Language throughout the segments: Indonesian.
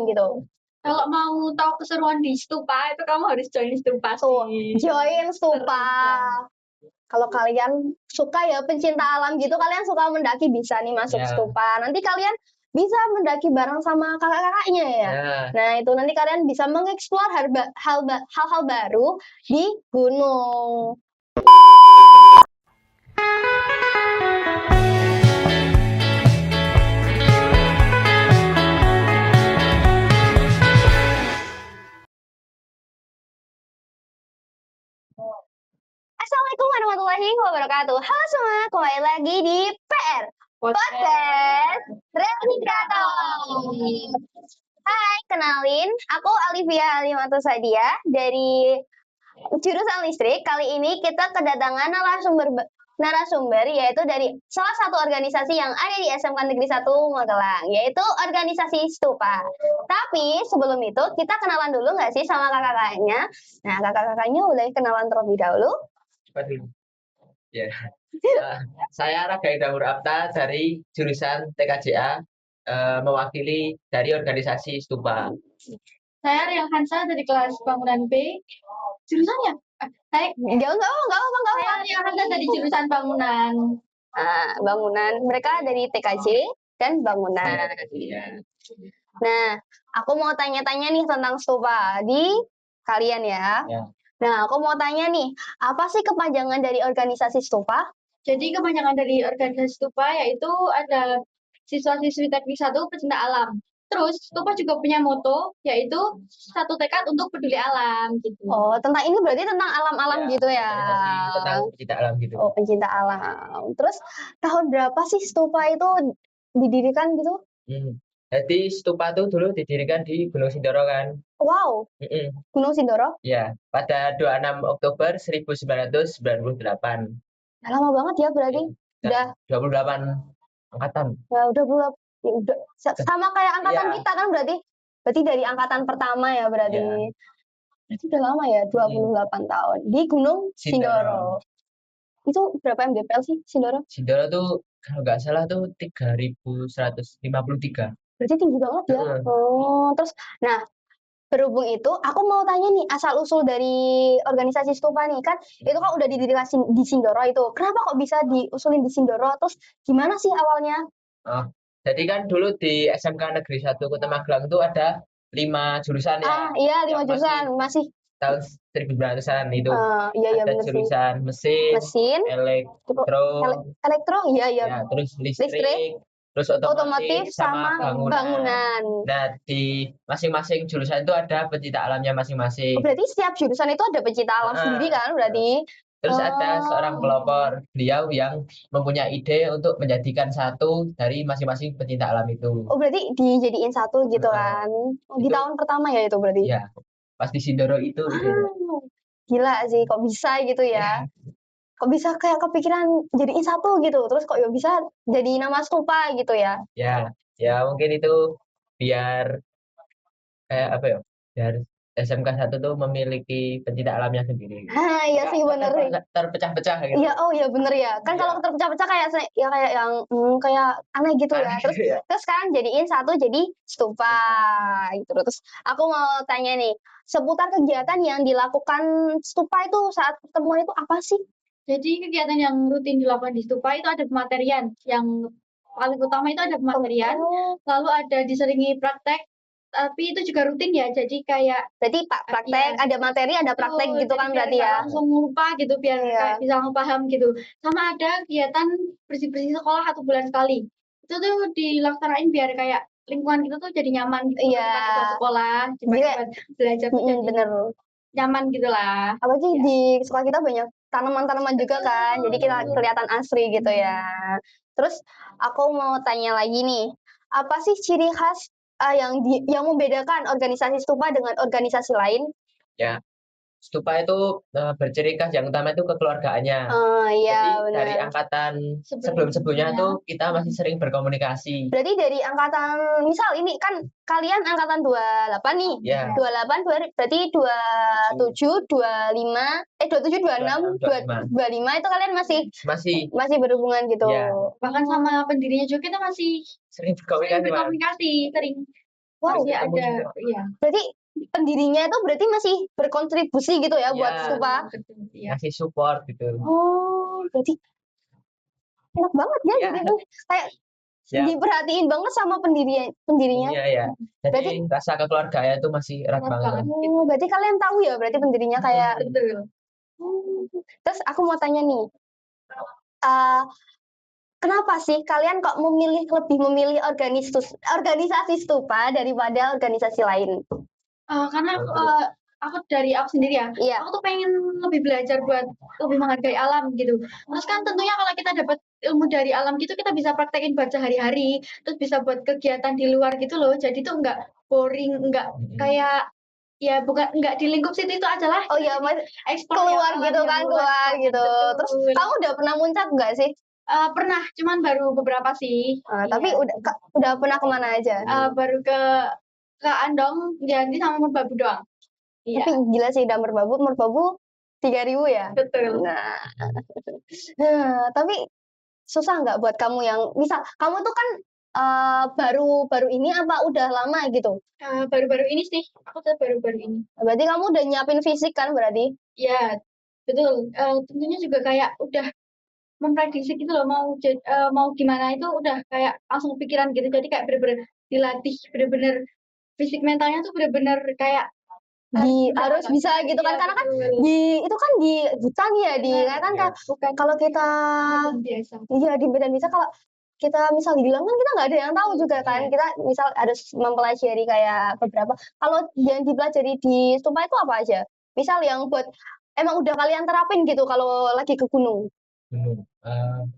gitu. Kalau mau tahu keseruan di stupa itu kamu harus join stupa sih. Join stupa. Kalau kalian suka ya pencinta alam gitu, kalian suka mendaki bisa nih masuk stupa. Nanti kalian bisa mendaki bareng sama kakak-kakaknya ya. Nah itu nanti kalian bisa mengeksplor hal-hal baru di gunung. Assalamualaikum warahmatullahi wabarakatuh. Halo semua, kembali lagi di PR Podcast Reni Kreator. Hai, kenalin, aku Alivia Alimato Sadia dari jurusan listrik. Kali ini kita kedatangan narasumber yaitu dari salah satu organisasi yang ada di SMK Negeri 1 Magelang, yaitu organisasi Stupa. Tapi sebelum itu kita kenalan dulu nggak sih sama kakak-kakaknya? Nah, kakak-kakaknya boleh kenalan terlebih dahulu. Ya, saya Ragai Daur Apta dari jurusan TKJA, mewakili dari organisasi Stupa. Saya Riang Hansa dari kelas bangunan B. Jurusannya? Saya Riang Hansa dari jurusan bangunan. Bangunan. Mereka dari TKJ dan bangunan. Nah, aku mau tanya-tanya nih tentang Stupa di kalian ya. Nah, aku mau tanya nih, apa sih kepanjangan dari organisasi Stupa? Jadi kepanjangan dari organisasi Stupa yaitu ada siswa-siswi teknik 1 pecinta alam. Terus Stupa juga punya moto yaitu satu tekad untuk peduli alam gitu. Oh, tentang ini berarti tentang alam-alam gitu ya. Tentang pecinta alam gitu. Oh, pencinta alam. Terus tahun berapa sih Stupa itu didirikan gitu? Jadi Stupa itu dulu didirikan di Gunung Sindoro kan. Wow. Gunung Sindoro? Ya, pada 26 Oktober 1998. Nah, lama banget ya berarti. Udah 28 angkatan. Ya udah sama kayak angkatan kita kan berarti. Berarti dari angkatan pertama ya berarti. Berarti udah lama ya, 28 tahun. Di Gunung Sindoro. Itu berapa mdpl sih Sindoro? Sindoro tuh kalau nggak salah tuh 3.153. Berarti tinggi banget ya. Oh, terus nah berhubung itu aku mau tanya nih asal usul dari organisasi Stupa nih kan itu kan udah didirikan di Sindoro itu. Kenapa kok bisa diusulin di Sindoro? Terus gimana sih awalnya? Jadi kan dulu di SMK Negeri 1 Kota Magelang itu ada 5 jurusan ya. Iya, 5 jurusan masih tahun 1900-an itu. Iya, ada jurusan mesin, elektro, iya. Terus listrik, terus otomotif sama bangunan. Nah, di masing-masing jurusan itu ada pecinta alamnya masing-masing. Berarti setiap jurusan itu ada pecinta alam sendiri kan berarti? Terus ada seorang pelopor, beliau yang mempunyai ide untuk menjadikan satu dari masing-masing pecinta alam itu. Oh, berarti dijadiin satu gitu kan? Di tahun pertama ya itu berarti? Iya. Pas di Sindoro itu. Gila sih, kok bisa gitu ya? Kok bisa kayak kepikiran jadiin satu gitu, terus kok bisa jadi nama Stupa gitu ya? Ya mungkin itu biar kayak apa ya? Biar SMK 1 tuh memiliki pecinta alamnya sendiri. Iya sih bener sih. Terpecah-pecah gitu. Iya, bener ya. Kan kalau terpecah-pecah kayak yang kayak aneh gitu ya. Terus sekarang jadiin satu jadi Stupa gitu. Terus aku mau tanya nih, seputar kegiatan yang dilakukan Stupa itu saat pertemuan itu apa sih? Jadi kegiatan yang rutin dilakukan di Stupa itu ada pematerian. Yang paling utama itu ada pematerian, lalu ada diselingi praktek. Tapi itu juga rutin ya, jadi kayak berarti praktek, ada materi, ada praktek gitu kan berarti ya? Langsung lupa gitu, biar kayak bisa paham gitu. Sama ada kegiatan bersih-bersih sekolah 1 bulan sekali. Itu tuh dilaksanain biar kayak lingkungan kita tuh jadi nyaman gitu. Tempat sekolah, tempat belajar tuh jadi bener. Nyaman gitu lah. Apalagi di sekolah kita banyak tanaman-tanaman juga kan, jadi kita kelihatan asri gitu ya. Terus aku mau tanya lagi nih, apa sih ciri khas yang membedakan organisasi Stupa dengan organisasi lain? Ya, Stupa itu berciri khas yang utama itu kekeluargaannya. Iya, jadi dari angkatan sebelum-sebelumnya tuh kita masih sering berkomunikasi. Berarti dari angkatan, misal ini kan kalian angkatan 28 nih. 28 berarti 27, 25, 27, 26, 25 itu kalian masih berhubungan gitu. Bahkan sama pendirinya juga kita masih sering berkomunikasi. Sering Wow, Masih ketemu ada, semua. iya. berarti pendirinya itu berarti masih berkontribusi gitu ya buat Iya. stupa. Iya. Ngasih support gitu. Oh, berarti enak banget ya Iya. gitu. Kayak Ya. diperhatiin banget sama pendirinya. Iya ya. Jadi rasa kekeluargaan itu masih erat Erat banget. banget. Oh, berarti kalian tahu ya berarti pendirinya kayak. Betul. Terus aku mau tanya nih, kenapa sih kalian kok lebih memilih organisasi stupa daripada organisasi lain? Karena aku dari aku sendiri ya, Iya. aku tuh pengen lebih belajar buat lebih menghargai alam gitu. Terus kan tentunya kalau kita dapat ilmu dari alam gitu, kita bisa praktekin buat sehari-hari, terus bisa buat kegiatan di luar gitu loh. Jadi tuh nggak boring, nggak kayak ya bukan nggak di lingkup situ itu aja lah. Oh iya, Mas, Explore keluar yang gitu alam kan, yang keluar luas. gitu. Betul. Terus kamu udah pernah muncak nggak sih? Pernah, cuman baru beberapa sih. Tapi Iya. udah pernah kemana aja? Baru ke Andong, Janti sama Merbabu doang. Iya. Tapi gila sih, udah merbabu 3.000 ya? Betul. Nah, tapi susah nggak buat kamu yang misal kamu tuh kan baru ini apa udah lama gitu? Baru-baru ini sih, aku tuh baru-baru ini. Berarti kamu udah nyiapin fisik kan berarti? Iya, betul. Tentunya juga kayak udah memprediksi gitu loh, mau gimana itu udah kayak langsung pikiran gitu. Jadi kayak bener-bener dilatih, bener-bener fisik mentalnya tuh bener-bener kayak harus bisa gitu kan, karena kan itu kan di hutan ya, kan kalau kita iya di medan bisa, kalau kita misal dibilang kan kita nggak ada yang tahu juga kan, kita misal harus mempelajari kayak beberapa, kalau yang dipelajari di stupa itu apa aja, misal yang buat emang udah kalian terapin gitu kalau lagi ke gunung.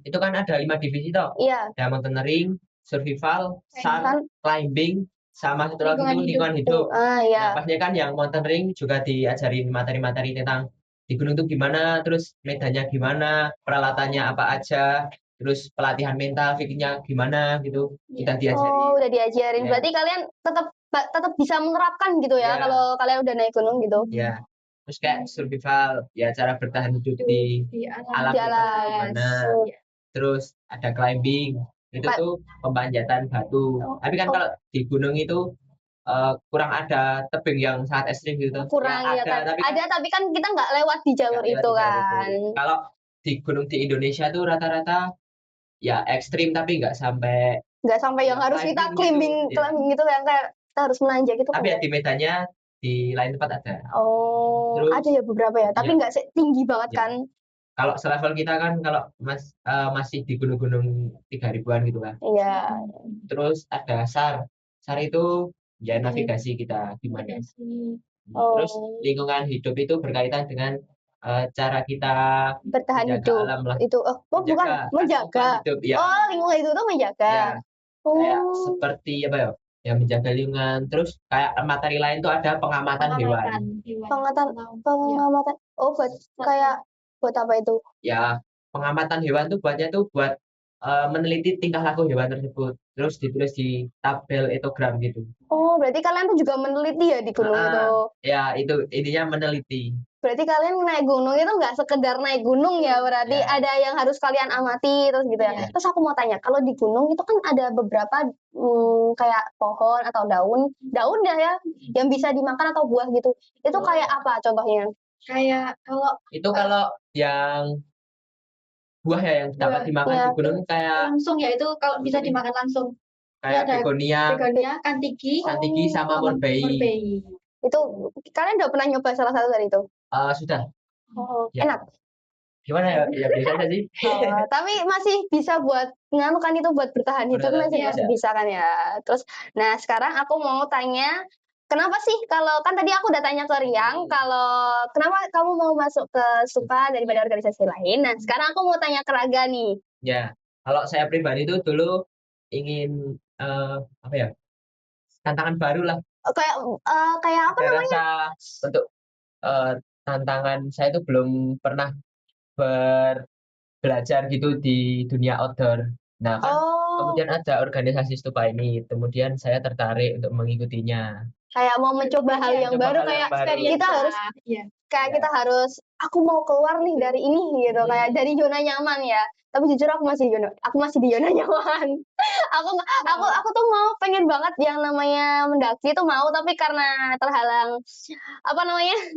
Itu kan ada 5 divisi toh. Iya. Ada mountaineering, survival, SAR, climbing, sama satu lagi itu lingkungan hidup. Iya. Nah, pastinya kan yang mountaineering juga diajarin materi-materi tentang di gunung itu gimana, terus medannya gimana, peralatannya apa aja, terus pelatihan mental, fisiknya gimana gitu. Kita diajarin. Oh, udah diajarin. Berarti kalian tetap bisa menerapkan gitu ya, kalau kalian udah naik gunung gitu. Iya. Terus kayak survival, ya cara bertahan hidup di alam gimana. Terus ada climbing, itu tuh pemanjatan batu. Tapi kan kalau di gunung itu kurang ada tebing yang sangat ekstrim gitu. Kurang ya kan. Ada, tapi kan kita nggak lewat di jalur itu kan. Kalau di gunung di Indonesia tuh rata-rata ya ekstrim, tapi nggak sampai yang harus kita climbing gitu yang kayak kita harus menanjak gitu. Tapi ya di medannya di lain tempat ada. Oh, terus, ada ya beberapa ya, tapi nggak tinggi banget kan. Kalau selevel kita kan kalau masih di gunung-gunung 3.000-an gitu kan. Iya. Terus ada SAR. SAR itu ya navigasi kita gimana. Terus lingkungan hidup itu berkaitan dengan cara kita bertahan hidup alam lah. Itu bukan menjaga. Hidup, ya. Lingkungan itu tuh menjaga. Ya. Kayak seperti apa ya? Ya menjaga lingkungan. Terus kayak materi lain tuh ada pengamatan hewan. Pengamatan. Oh, buat apa itu? Ya, pengamatan hewan tuh buat meneliti tingkah laku hewan tersebut. Terus ditulis di tabel etogram gitu. Oh, berarti kalian tuh juga meneliti ya di gunung itu? Ya, itu intinya meneliti. Berarti kalian naik gunung itu nggak sekedar naik gunung ya, berarti ada yang harus kalian amati terus gitu ya. Terus aku mau tanya, kalau di gunung itu kan ada beberapa kayak pohon atau daun dah ya, yang bisa dimakan atau buah gitu. Itu kayak apa contohnya? Kayak kalau yang buah ya yang dapat dimakan di gunung kayak langsung ya, itu kalau bisa dimakan langsung. Kayak begonia, kantiki sama monbei. Itu kalian udah pernah nyoba salah satu dari itu? Sudah. Ya. Enak. Gimana ya? Ya biasa aja sih. Tapi masih bisa buat nganukan itu, buat bertahan hidup masih bisa kan ya. Terus, nah sekarang aku mau tanya, kenapa sih kalau kan tadi aku udah tanya ke Riang, kalau kenapa kamu mau masuk ke stupa daripada organisasi lain? Nah sekarang aku mau tanya ke Raga nih. Ya, kalau saya pribadi itu dulu ingin apa ya, tantangan baru lah. Kayak apa namanya? Rasa untuk tantangan saya itu belum pernah belajar gitu di dunia outdoor. Nah kan kemudian ada organisasi stupa ini, kemudian saya tertarik untuk mengikutinya. Kayak mau mencoba hal yang baru, kayak kita harus kita harus aku mau keluar nih dari ini gitu, kayak dari zona nyaman ya. Tapi jujur aku masih di zona nyaman. Aku tuh pengen banget yang namanya mendaki tuh mau, tapi karena terhalang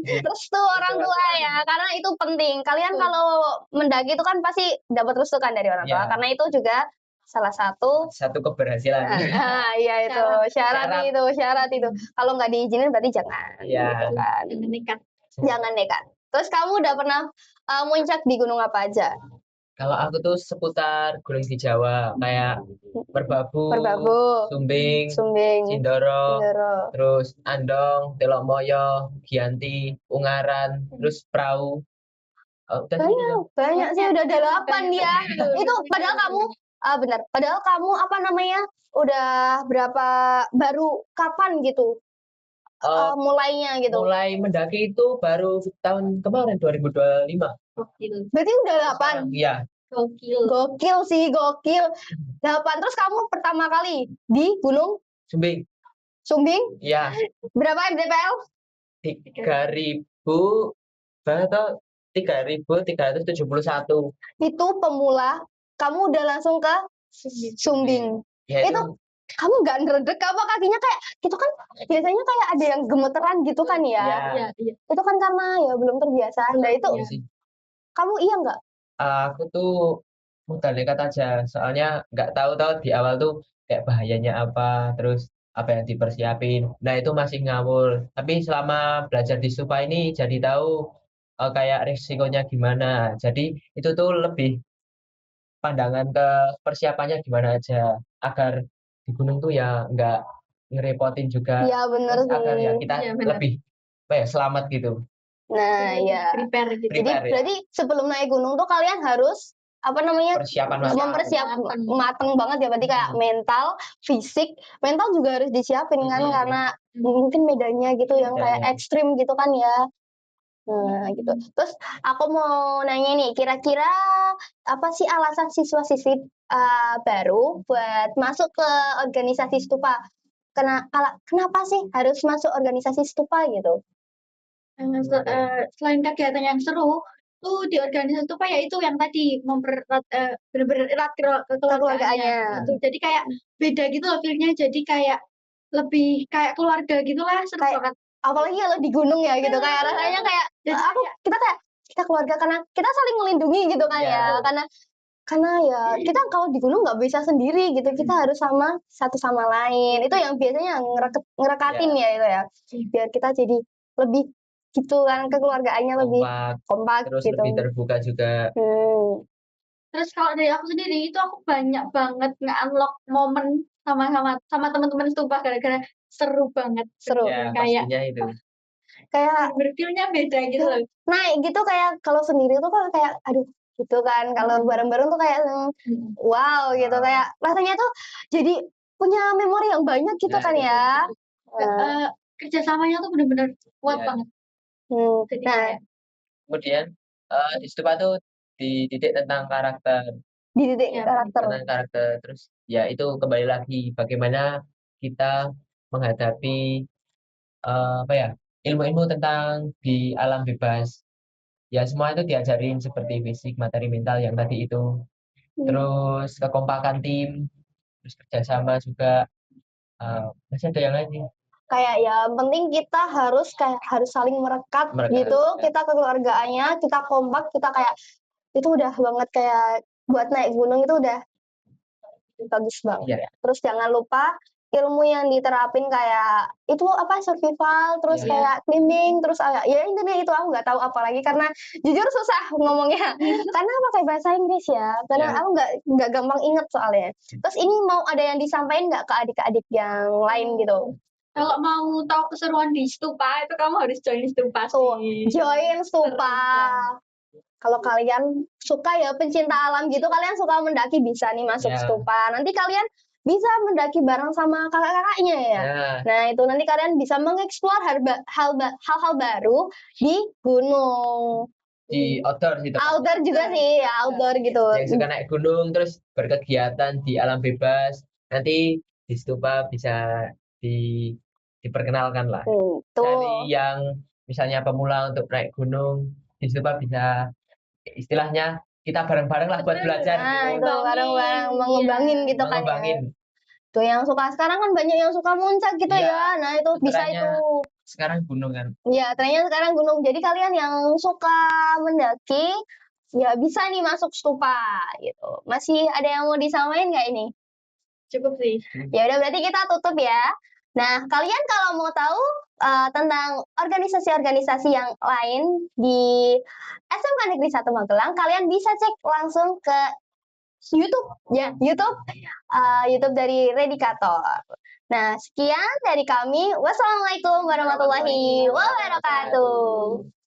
restu orang tua ya, karena itu penting. Kalian kalau mendaki itu kan pasti dapat restu kan dari orang tua, karena itu juga salah satu keberhasilan. Iya itu syarat itu. Kalau nggak diizinin berarti jangan. Gitu kan. Jangan nekat. Terus kamu udah pernah muncak di gunung apa aja? Kalau aku tuh seputar gunung di Jawa, kayak Merbabu, Sumbing, Sindoro, terus Andong, Telokmoyo, Giyanti, Ungaran, terus Prau. Banyak sih, udah 8 dia. Itu padahal kamu padahal kamu udah berapa, baru kapan gitu mulainya gitu? Mulai mendaki itu baru tahun kemarin 2025. Berarti udah 8? Iya. Gokil sih, gokil. 8. Terus kamu pertama kali di Gunung Sumbing? Iya. Berapa mdpl? 3.000 atau 3.371. Itu pemula, kamu udah langsung ke Sumbing. Ya, itu kamu nggak ngeredek apa kakinya, kayak gitu kan biasanya kayak ada yang gemeteran gitu kan ya. Iya. Itu kan karena ya belum terbiasa. Nah itu kamu iya nggak? Aku tuh mudah nekat aja, soalnya nggak tahu di awal tuh kayak bahayanya apa, terus apa yang dipersiapin. Nah itu masih ngawur. Tapi selama belajar di Stupa ini jadi tahu kayak risikonya gimana. Jadi itu tuh lebih pandangan ke persiapannya gimana aja, agar di gunung tuh ya nggak ngerepotin juga. Iya bener sih. Agar ya kita lebih selamat gitu. Nah ya. Prepare gitu. Jadi berarti sebelum naik gunung tuh kalian harus persiapan mateng banget ya, berarti kayak mental, fisik, mental juga harus disiapin kan, karena mungkin medannya gitu yang kayak ekstrim gitu kan ya. Nah gitu. Terus aku mau nanya nih, kira-kira apa sih alasan siswa-siswi baru buat masuk ke organisasi Stupa? Kenapa sih harus masuk organisasi Stupa gitu? Selain kegiatan yang seru tuh di organisasi Stupa, ya itu yang tadi mempererat bener-bener erat kekeluargaannya. Jadi kayak beda gitu loh feelnya, jadi kayak lebih kayak keluarga gitulah, seru banget. Apalagi kalau di gunung ya gitu, kayak rasanya kayak kita keluarga, karena kita saling melindungi gitu kan ya, karena ya kita kalau di gunung nggak bisa sendiri gitu, kita harus sama satu sama lain. Itu yang biasanya ngerekatin ya itu ya, biar kita jadi lebih gitu kan, kekeluargaannya lebih kompak terus gitu. lebih terbuka juga. Terus kalau dari aku sendiri itu aku banyak banget nge-unlock momen sama teman-teman Stupa, gara-gara seru banget. Ya, kayak itu. Kayak berfilnya beda gitu loh. Nah gitu, kayak kalau sendiri tuh kan kayak aduh gitu kan, kalau bareng-bareng tuh kayak wow gitu, kayak rasanya tuh jadi punya memori yang banyak gitu kan ya. Kerjasamanya tuh bener-bener kuat banget. Nah kemudian di Stupa tuh dididik tentang karakter. Tentang karakter. Terus ya itu kembali lagi bagaimana kita menghadapi ilmu-ilmu tentang di alam bebas. Ya semua itu diajarin, seperti fisik, materi, mental yang tadi itu. Terus kekompakan tim, terus kerjasama juga. Masih ada yang lain nih. Kayak ya penting kita harus saling merekat gitu, kita kekeluargaannya, kita kompak, kita kayak itu udah banget, kayak buat naik gunung itu udah bagus banget. Terus jangan lupa ilmu yang diterapin kayak itu survival, terus kayak climbing, terus ya intinya itu aku nggak tahu apa lagi, karena jujur susah ngomongnya karena pakai bahasa Inggris ya, karena aku nggak gampang inget soalnya. Terus ini mau ada yang disampaikan nggak ke adik-adik yang lain gitu? Kalau mau tahu keseruan di Stupa itu kamu harus join Stupa sih. Join Stupa. Kalau kalian suka ya pencinta alam gitu, kalian suka mendaki, bisa nih masuk Stupa. Nanti kalian bisa mendaki bareng sama kakak-kakaknya ya. Nah itu nanti kalian bisa mengeksplor hal-hal baru di gunung. Di outdoor sih. Outdoor juga sih, outdoor gitu. Yang suka naik gunung terus berkegiatan di alam bebas, nanti di Stupa bisa diperkenalkan lah. Dari yang misalnya pemula untuk naik gunung, di Stupa bisa istilahnya kita bareng-bareng lah buat belajar Nah, gitu. itu bareng-bareng mengembangin gitu kan ya. Mengembangin. Tuh yang suka sekarang kan banyak yang suka muncak gitu Iya, ya. Nah, itu bisa trennya itu. sekarang gunung kan. Ya, trennya sekarang gunung. Jadi kalian yang suka mendaki, ya bisa nih masuk Stupa gitu. Masih ada yang mau disamain nggak ini? Cukup sih. Ya udah berarti kita tutup ya. Nah, kalian kalau mau tahu tentang organisasi-organisasi yang lain di SMK Negeri 1 Magelang, kalian bisa cek langsung ke YouTube ya, YouTube dari Redikator. Nah, sekian dari kami. Wassalamualaikum warahmatullahi wabarakatuh.